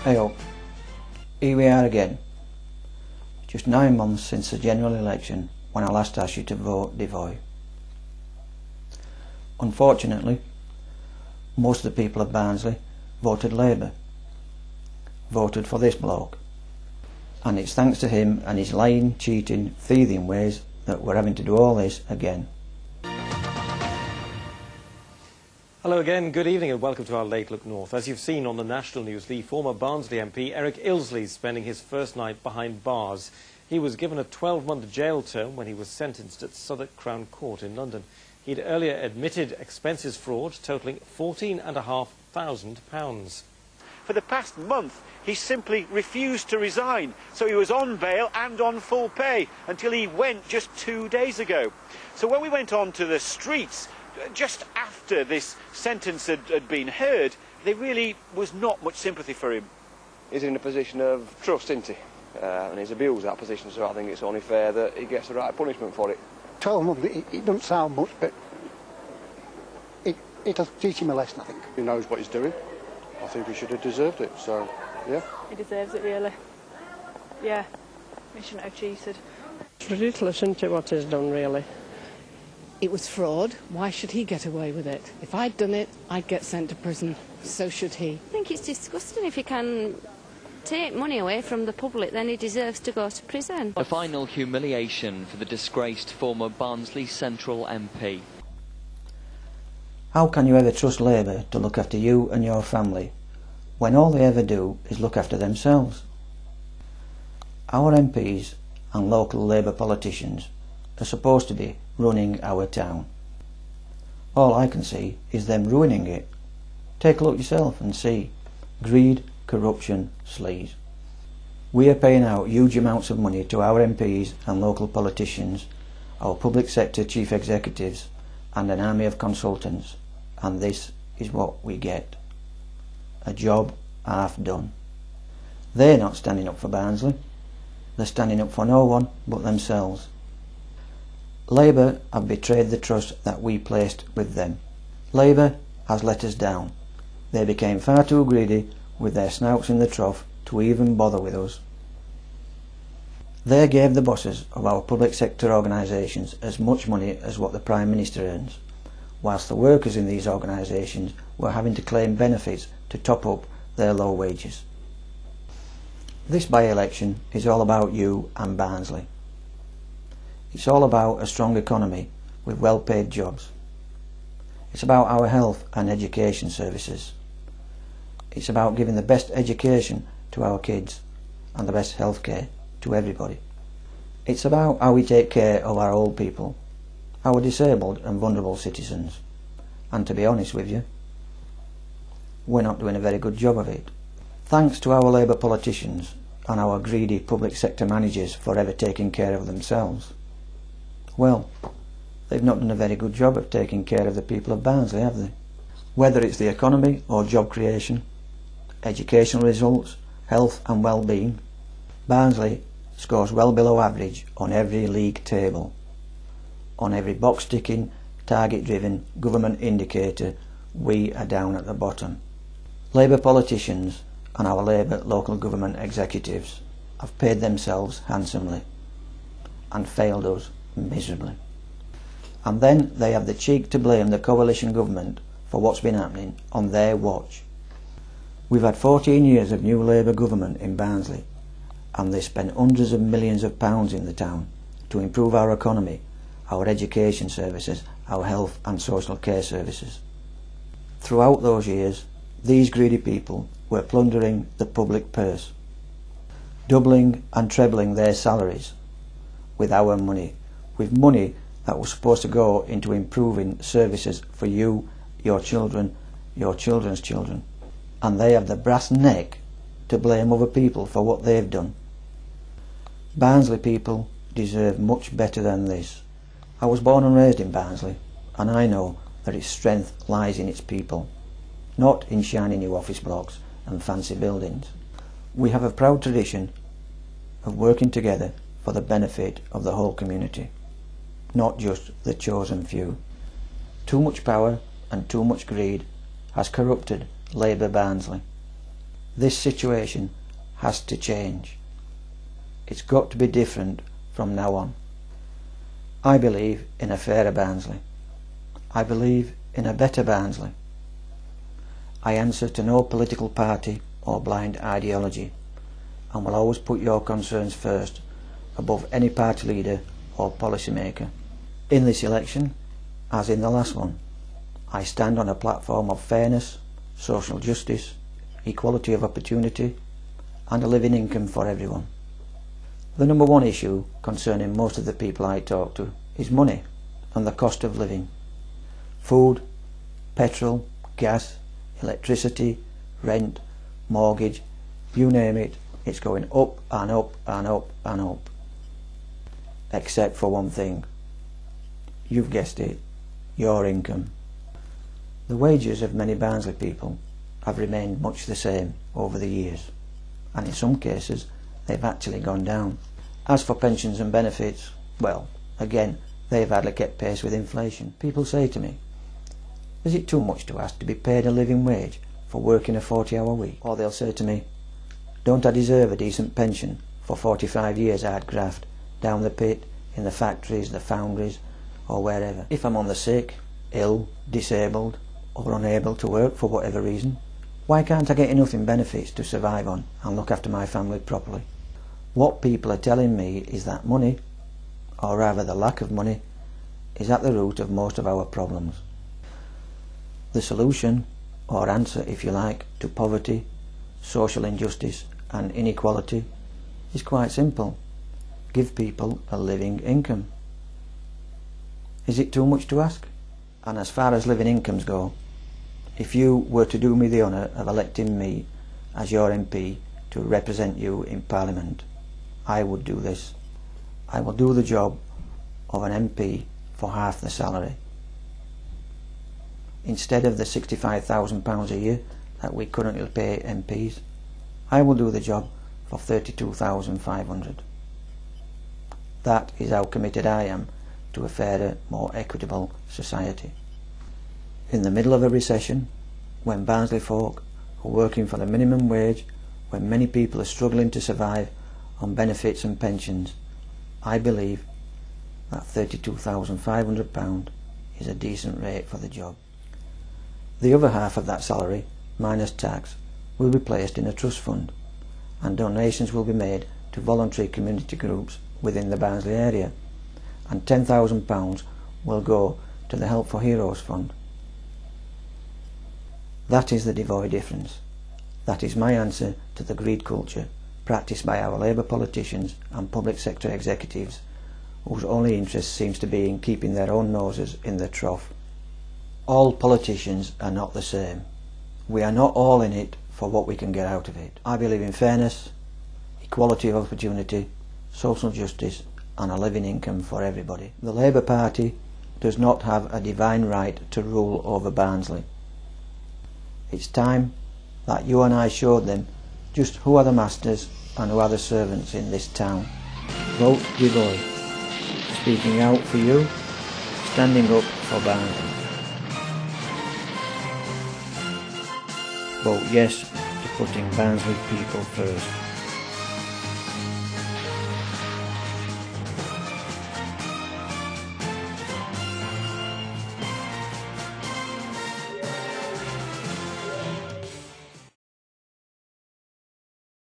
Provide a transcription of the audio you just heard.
Hey up, here we are again, just 9 months since the general election when I last asked you to vote Devoy. Unfortunately, most of the people of Barnsley voted Labour, voted for this bloke, and it's thanks to him and his lying, cheating, thieving ways that we're having to do all this again. Hello again, good evening and welcome to our Late Look North. As you've seen on the national news, the former Barnsley MP Eric Ilsley is spending his first night behind bars. He was given a 12-month jail term when he was sentenced at Southwark Crown Court in London. He'd earlier admitted expenses fraud totalling £14,500. For the past month, he simply refused to resign, so he was on bail and on full pay until he went just 2 days ago. So when we went on to the streets, just after this sentence had been heard, there really was not much sympathy for him. He's in a position of trust, isn't he? And he's abused that position, so I think it's only fair that he gets the right punishment for it. 12 months, it doesn't sound much, but it does teach him a lesson, I think. He knows what he's doing. I think he should have deserved it, so, yeah. He deserves it, really. Yeah, he shouldn't have cheated. It's ridiculous, isn't it, what he's done, really? It was fraud. Why should he get away with it? If I'd done it, I'd get sent to prison. So should he. I think it's disgusting. If he can take money away from the public, then he deserves to go to prison. A final humiliation for the disgraced former Barnsley Central MP. How can you ever trust Labour to look after you and your family when all they ever do is look after themselves? Our MPs and local Labour politicians are supposed to be running our town. All I can see is them ruining it. Take a look yourself and see. Greed, corruption, sleaze. We are paying out huge amounts of money to our MPs and local politicians, our public sector chief executives and an army of consultants, and this is what we get. A job half done. They're not standing up for Barnsley. They're standing up for no one but themselves. Labour have betrayed the trust that we placed with them. Labour has let us down. They became far too greedy with their snouts in the trough to even bother with us. They gave the bosses of our public sector organisations as much money as what the Prime Minister earns, whilst the workers in these organisations were having to claim benefits to top up their low wages. This by-election is all about you and Barnsley. It's all about a strong economy with well-paid jobs. It's about our health and education services. It's about giving the best education to our kids and the best healthcare to everybody. It's about how we take care of our old people, our disabled and vulnerable citizens. And to be honest with you, we're not doing a very good job of it. Thanks to our Labour politicians and our greedy public sector managers forever taking care of themselves. Well, they've not done a very good job of taking care of the people of Barnsley, have they? Whether it's the economy or job creation, educational results, health and well-being, Barnsley scores well below average on every league table. On every box-ticking, target-driven government indicator, we are down at the bottom. Labour politicians and our Labour local government executives have paid themselves handsomely and failed us miserably. And then they have the cheek to blame the coalition government for what's been happening on their watch. We've had 14 years of new Labour government in Barnsley, and they spent hundreds of millions of pounds in the town to improve our economy, our education services, our health and social care services. Throughout those years, these greedy people were plundering the public purse, doubling and trebling their salaries with our money, with money that was supposed to go into improving services for you, your children, your children's children. And they have the brass neck to blame other people for what they've done. Barnsley people deserve much better than this. I was born and raised in Barnsley, and I know that its strength lies in its people, not in shiny new office blocks and fancy buildings. We have a proud tradition of working together for the benefit of the whole community, not just the chosen few. Too much power and too much greed has corrupted Labour Barnsley. This situation has to change. It's got to be different from now on. I believe in a fairer Barnsley. I believe in a better Barnsley. I answer to no political party or blind ideology, and will always put your concerns first above any party leader or policy maker. In this election, as in the last one, I stand on a platform of fairness, social justice, equality of opportunity, and a living income for everyone. The number one issue concerning most of the people I talk to is money and the cost of living. Food, petrol, gas, electricity, rent, mortgage, you name it, it's going up and up and up and up. Except for one thing. You've guessed it, your income. The wages of many Barnsley people have remained much the same over the years, and in some cases they've actually gone down. As for pensions and benefits, well, again, they've hardly kept pace with inflation. People say to me, is it too much to ask to be paid a living wage for working a 40-hour week? Or they'll say to me, don't I deserve a decent pension for 45 years hard graft, down the pit, in the factories, the foundries, or wherever? If I'm on the sick, ill, disabled, or unable to work for whatever reason, why can't I get enough in benefits to survive on and look after my family properly? What people are telling me is that money, or rather the lack of money, is at the root of most of our problems. The solution, or answer if you like, to poverty, social injustice and inequality is quite simple. Give people a living income. Is it too much to ask? And as far as living incomes go, if you were to do me the honour of electing me as your MP to represent you in Parliament, I would do this. I will do the job of an MP for half the salary. Instead of the £65,000 a year that we currently pay MPs, I will do the job for £32,500. That is how committed I am to a fairer, more equitable society. In the middle of a recession, when Barnsley folk are working for the minimum wage, when many people are struggling to survive on benefits and pensions, I believe that £32,500 is a decent rate for the job. The other half of that salary, minus tax, will be placed in a trust fund, and donations will be made to voluntary community groups within the Barnsley area, and £10,000 will go to the Help for Heroes Fund. That is the Devoy difference. That is my answer to the greed culture practised by our Labour politicians and public sector executives, whose only interest seems to be in keeping their own noses in the trough. All politicians are not the same. We are not all in it for what we can get out of it. I believe in fairness, equality of opportunity, social justice and a living income for everybody. The Labour Party does not have a divine right to rule over Barnsley. It's time that you and I showed them just who are the masters and who are the servants in this town. Vote Devoy. Speaking out for you, standing up for Barnsley. Vote yes to putting Barnsley people first.